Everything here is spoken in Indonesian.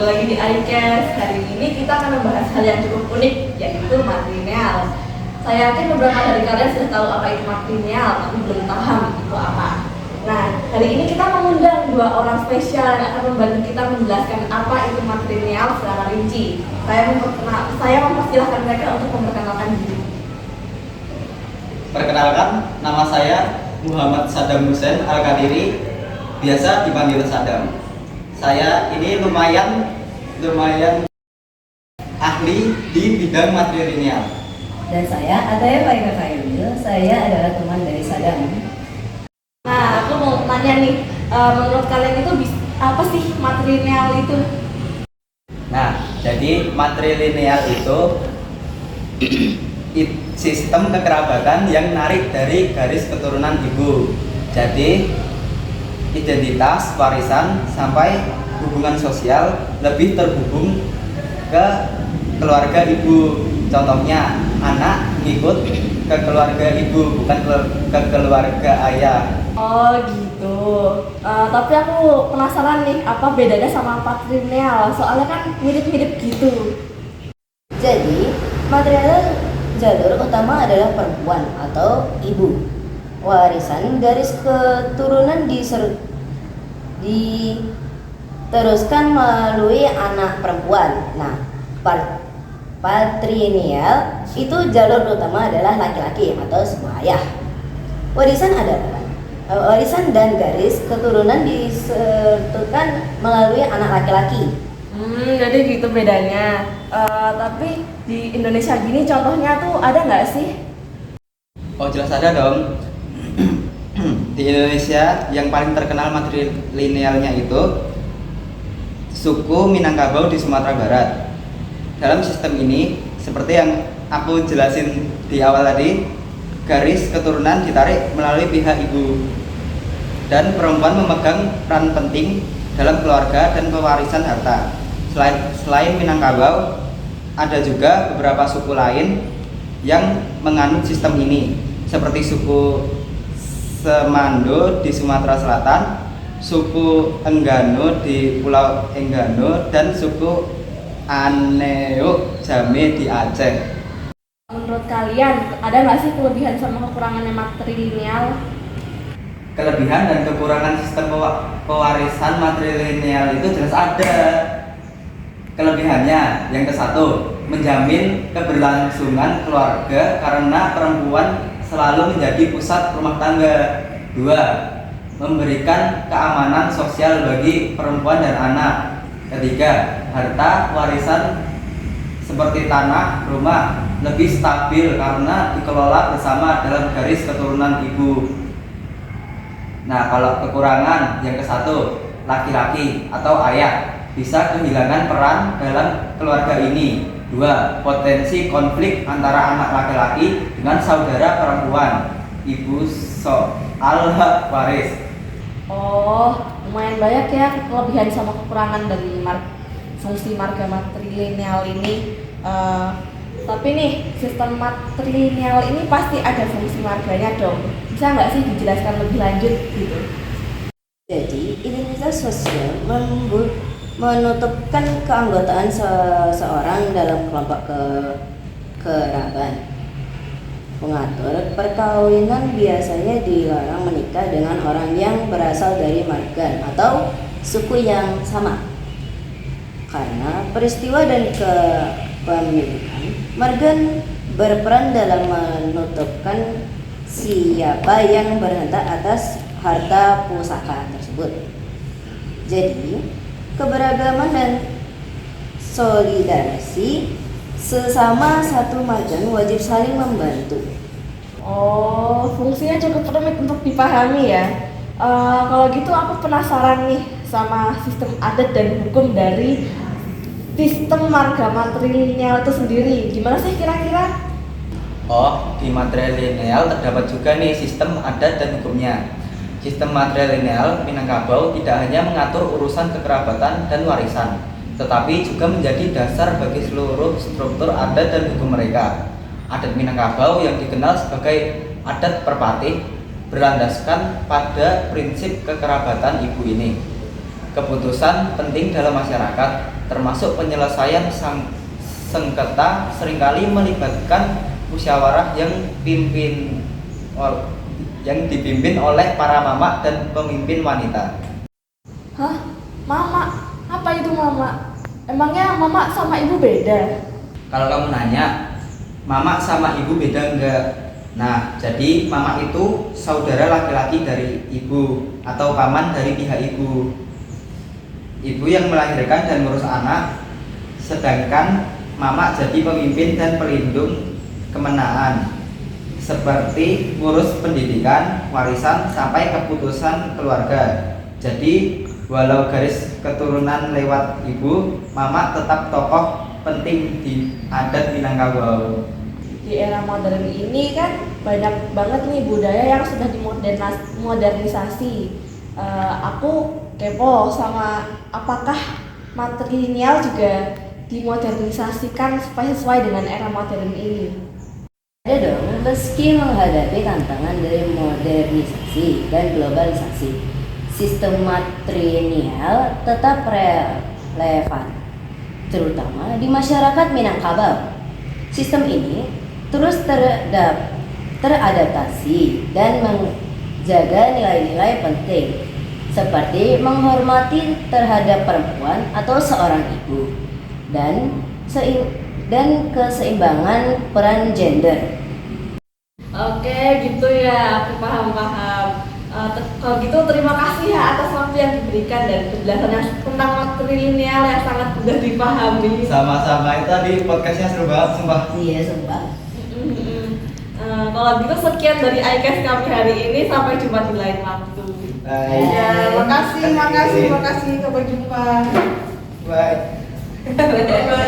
kembali lagi di iCast. Hari ini kita akan membahas hal yang cukup unik, yaitu matrilineal. Saya yakin beberapa dari kalian sudah tahu apa itu matrilineal, tapi belum paham itu apa. Nah, hari ini kita mengundang dua orang spesial yang akan membantu kita menjelaskan apa itu matrilineal secara rinci. Saya mempersilahkan mereka untuk memperkenalkan diri. Perkenalkan, nama saya Muhammad Sadam Hussein Al-Qadiri, biasa dipanggil Sadam. Saya ini lumayan ahli di bidang matrilineal. Dan saya Ataya Faika Khairul, saya adalah teman dari Sadam. Nah, aku mau tanya nih, menurut kalian itu apa sih matrilineal itu? Nah, jadi matrilineal itu sistem kekerabatan yang narik dari garis keturunan ibu. Jadi identitas, warisan, sampai hubungan sosial lebih terhubung ke keluarga ibu. Contohnya, anak ngikut ke keluarga ibu, bukan ke keluarga ayah. Oh gitu. Tapi aku penasaran nih, apa bedanya sama matrilineal? Soalnya kan mirip-mirip gitu. Jadi, matrilineal jalur utama adalah perempuan atau ibu. Warisan garis keturunan diteruskan melalui anak perempuan. Nah, patrilineal itu jalur utama adalah laki-laki atau sebuah ayah. Warisan dan garis keturunan disatukan melalui anak laki-laki. Jadi gitu bedanya. Tapi di Indonesia gini contohnya tuh ada nggak sih? Oh, jelas ada dong. Di Indonesia yang paling terkenal matrilinealnya itu suku Minangkabau di Sumatera Barat. Dalam sistem ini, seperti yang aku jelasin di awal tadi, garis keturunan ditarik melalui pihak ibu, dan perempuan memegang peran penting dalam keluarga dan pewarisan harta. Selain Minangkabau, ada juga beberapa suku lain yang menganut sistem ini, seperti suku Semando di Sumatera Selatan, suku Enggano di Pulau Enggano, dan suku Aneo Jame di Aceh. Menurut kalian ada nggak sih kelebihan sama kekurangannya matrilineal? Kelebihan dan kekurangan sistem pewarisan matrilineal itu jelas ada. Kelebihannya, yang ke-1, menjamin keberlangsungan keluarga karena perempuan selalu menjadi pusat rumah tangga. 2, memberikan keamanan sosial bagi perempuan dan anak. 3, harta warisan seperti tanah, rumah lebih stabil karena dikelola bersama dalam garis keturunan ibu. Nah, kalau kekurangan, yang ke-1, laki-laki atau ayah bisa kehilangan peran dalam keluarga ini. 2, potensi konflik antara anak laki-laki dengan saudara perempuan ibu soal hak waris. Oh, lumayan banyak ya kelebihan sama kekurangan dari fungsi marga matrilineal ini. Tapi nih, sistem matrilineal ini pasti ada fungsi marganya dong. Bisa nggak sih dijelaskan lebih lanjut gitu? Jadi, identitas sosial menutupkan keanggotaan seseorang dalam kelompok kerabat. Mengatur perkawinan biasanya dilarang menikah dengan orang yang berasal dari marga atau suku yang sama. Karena peristiwa dan kepemilikan, marga berperan dalam menutupkan siapa yang berhak atas harta pusaka tersebut. Jadi, keberagaman dan solidarasi sesama satu marga wajib saling membantu. Oh, fungsinya cukup rumit untuk dipahami ya. Kalau gitu aku penasaran nih sama sistem adat dan hukum dari sistem marga matrilineal itu sendiri. Gimana sih kira-kira? Oh, di matrilineal terdapat juga nih sistem adat dan hukumnya. Sistem matrilineal Minangkabau tidak hanya mengatur urusan kekerabatan dan warisan, tetapi juga menjadi dasar bagi seluruh struktur adat dan hukum mereka. Adat Minangkabau yang dikenal sebagai adat perpatih berlandaskan pada prinsip kekerabatan ibu ini. keputusan penting dalam masyarakat, termasuk penyelesaian sengketa seringkali melibatkan musyawarah yang dipimpin oleh para mama dan pemimpin wanita. Hah? Mama? Apa itu mama? Emangnya mama sama ibu beda? Kalau kamu nanya, mama sama ibu beda enggak? Nah, jadi mama itu saudara laki-laki dari ibu atau paman dari pihak ibu. Ibu yang melahirkan dan ngurus anak, sedangkan mama jadi pemimpin dan pelindung kemenangan, seperti ngurus pendidikan, warisan, sampai keputusan keluarga. Jadi, walau garis keturunan lewat ibu, mama tetap tokoh penting di adat Minangkabau. Di era modern ini kan banyak banget nih budaya yang sudah dimodernisasi. Aku kepo sama apakah matrilineal juga dimodernisasikan supaya sesuai dengan era modern ini. Ada dong, meski menghadapi tantangan dari modernisasi dan globalisasi, sistem matrilineal tetap relevan, terutama di masyarakat Minangkabau. Sistem ini terus teradaptasi dan menjaga nilai-nilai penting seperti menghormati terhadap perempuan atau seorang ibu dan keseimbangan peran gender. Oke, gitu ya, aku paham. Kalau gitu terima kasih ya atas waktu yang diberikan dan penjelasannya tentang matrilineal yang sangat mudah dipahami. Sama-sama, itu tadi podcastnya seru banget, sumpah. Iya, sumpah. Kalau gitu sekian dari iCast kami hari ini, sampai jumpa di lain waktu. Bye. Ya, makasih, sampai jumpa. Bye. Bye.